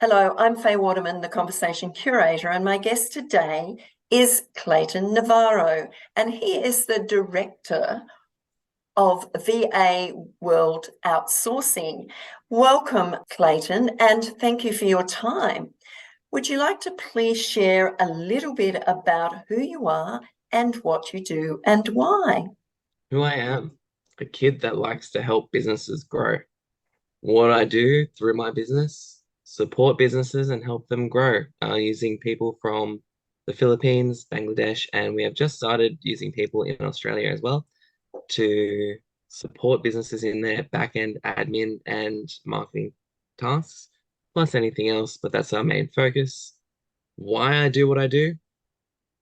Hello, I'm Faye Waterman, the Conversation Curator, and my guest today is Clayton Navarro, and he is the Director of VA World Outsourcing. Welcome, Clayton, and thank you for your time. Would you like to please share a little bit about who you are and what you do and why? Who I am, a kid that likes to help businesses grow. What I do through my business, support businesses and help them grow using people from the Philippines, Bangladesh, and we have just started using people in Australia as well to support businesses in their back-end admin and marketing tasks, plus anything else, but that's our main focus. Why I do what I do,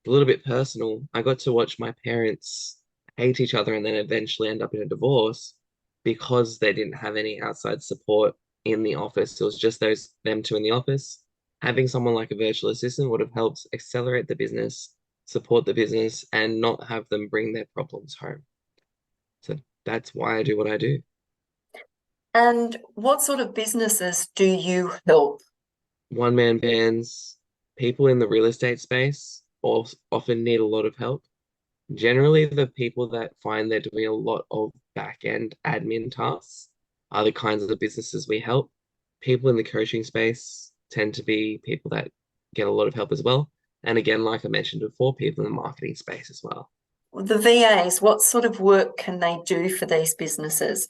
a little bit personal. I got to watch my parents hate each other and then eventually end up in a divorce because they didn't have any outside support in the office. It was just them two in the office. Having someone like a virtual assistant would have helped accelerate the business, support the business, and not have them bring their problems home. So that's why I do what I do. And what sort of businesses do you help? One-man bands, people in the real estate space often need a lot of help. Generally, the people that find they're doing a lot of back-end admin tasks are the kinds of businesses we help. People in the coaching space tend to be people that get a lot of help as well. And again, like I mentioned before, people in the marketing space as well. The VAs, what sort of work can they do for these businesses?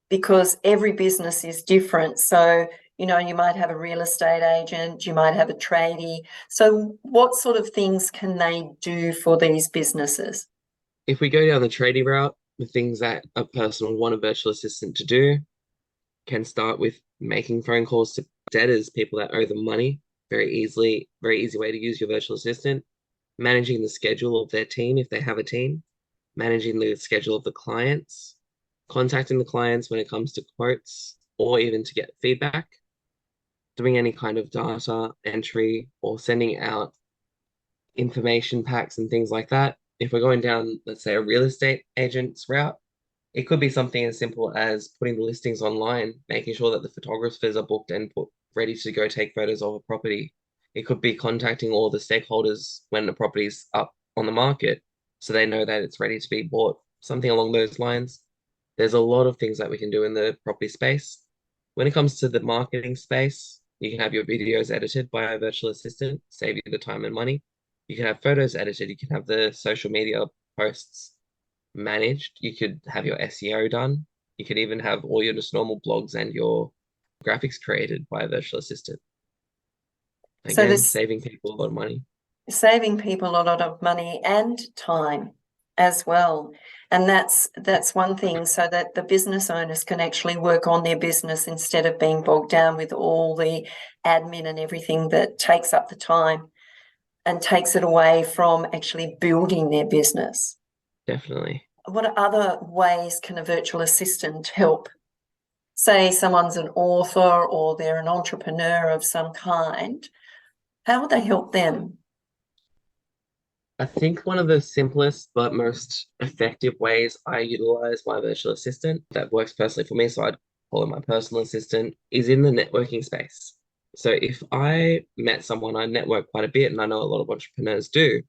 Because every business is different. So, you might have a real estate agent, you might have a tradie. So, what sort of things can they do for these businesses? If we go down the trading route, the things that a person would want a virtual assistant to do can start with making phone calls to debtors, people that owe them money, very easy way to use your virtual assistant, managing the schedule of their team if they have a team, managing the schedule of the clients, contacting the clients when it comes to quotes or even to get feedback, doing any kind of data entry or sending out information packs and things like that. If we're going down, let's say, a real estate agent's route, it could be something as simple as putting the listings online, making sure that the photographers are booked and ready to go take photos of a property. It could be contacting all the stakeholders when the property's up on the market so they know that it's ready to be bought, something along those lines. There's a lot of things that we can do in the property space. When it comes to the marketing space, you can have your videos edited by a virtual assistant, save you the time and money. You can have photos edited. You can have the social media posts managed. You could have your SEO done. You could even have all your just normal blogs and your graphics created by a virtual assistant. So, Again, this saving people a lot of money. saving people a lot of money and time as well. And that's one thing, so that the business owners can actually work on their business instead of being bogged down with all the admin and everything that takes up the time and takes it away from actually building their business. Definitely. What other ways can a virtual assistant help? Say someone's an author or they're an entrepreneur of some kind. How would they help them? I think one of the simplest but most effective ways I utilize my virtual assistant that works personally for me, so I'd call it my personal assistant, is in the networking space. So if I met someone, I network quite a bit, and I know a lot of entrepreneurs do.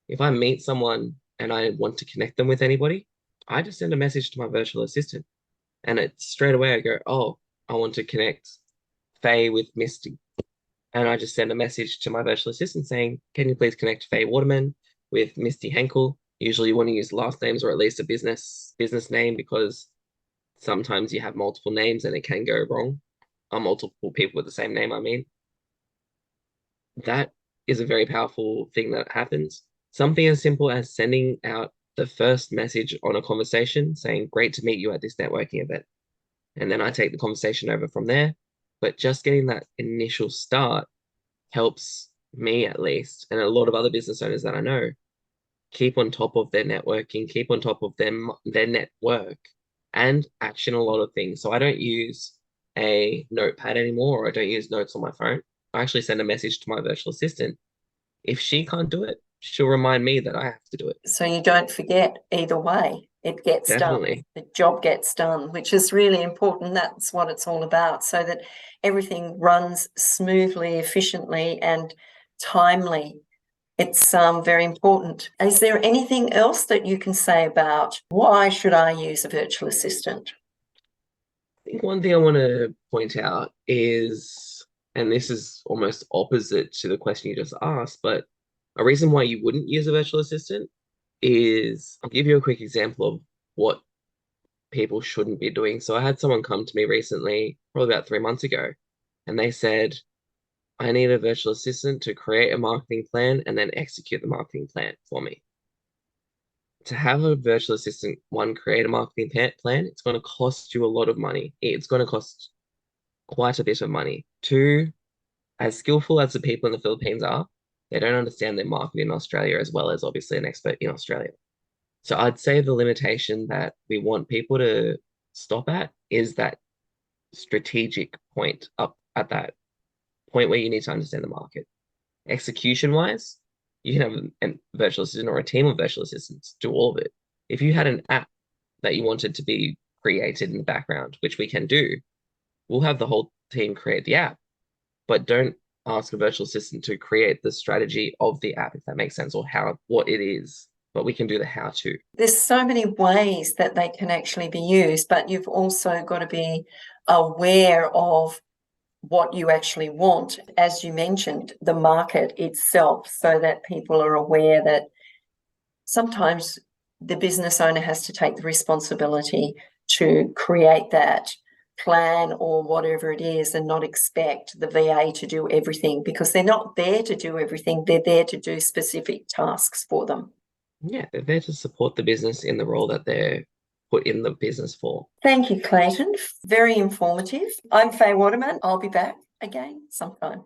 If I meet someone and I want to connect them with anybody, I just send a message to my virtual assistant, and it straight away I go, "Oh, I want to connect Faye with Misty," and I just send a message to my virtual assistant saying, "Can you please connect Faye Waterman with Misty Henkel?" Usually you want to use last names or at least a business name because sometimes you have multiple names and it can go wrong. Multiple people with the same name, I mean. That is a very powerful thing that happens. Something as simple as sending out the first message on a conversation saying, "Great to meet you at this networking event." And then I take the conversation over from there. But just getting that initial start helps me at least, and a lot of other business owners that I know, keep on top of their networking, keep on top of their network, and action a lot of things. So I don't use a notepad anymore, or I don't use notes on my phone. I actually send a message to my virtual assistant. If she can't do it, she'll remind me that I have to do it. So you don't forget either way. It gets Definitely. done. The job gets done, which is really important. That's what it's all about, so that everything runs smoothly, efficiently, and timely. It's very important. Is there anything else that you can say about why should I use a virtual assistant? I think one thing I want to point out is, and this is almost opposite to the question you just asked, but a reason why you wouldn't use a virtual assistant is I'll give you a quick example of what people shouldn't be doing. So I had someone come to me recently, probably about 3 months ago, and they said, I need a virtual assistant to create a marketing plan and then execute the marketing plan for me. To have a virtual assistant, one, create a marketing plan, it's going to cost you a lot of money. It's going to cost quite a bit of money. Two, as skillful as the people in the Philippines are, they don't understand their market in Australia as well as obviously an expert in Australia. So I'd say the limitation that we want people to stop at is that strategic point up at that point where you need to understand the market. Execution wise, you can have a virtual assistant or a team of virtual assistants do all of it. If you had an app that you wanted to be created in the background, which we can do, we'll have the whole team create the app, but don't ask a virtual assistant to create the strategy of the app, if that makes sense, or what it is. But we can do the how to. There's so many ways that they can actually be used, but you've also got to be aware of what you actually want, as you mentioned, the market itself, so that people are aware that sometimes the business owner has to take the responsibility to create that plan or whatever it is and not expect the VA to do everything, because they're not there to do everything. They're there to do specific tasks for them. Yeah, they're there to support the business in the role that they're put in the business for. Thank you, Clayton. Very informative. I'm Faye Waterman. I'll be back again sometime.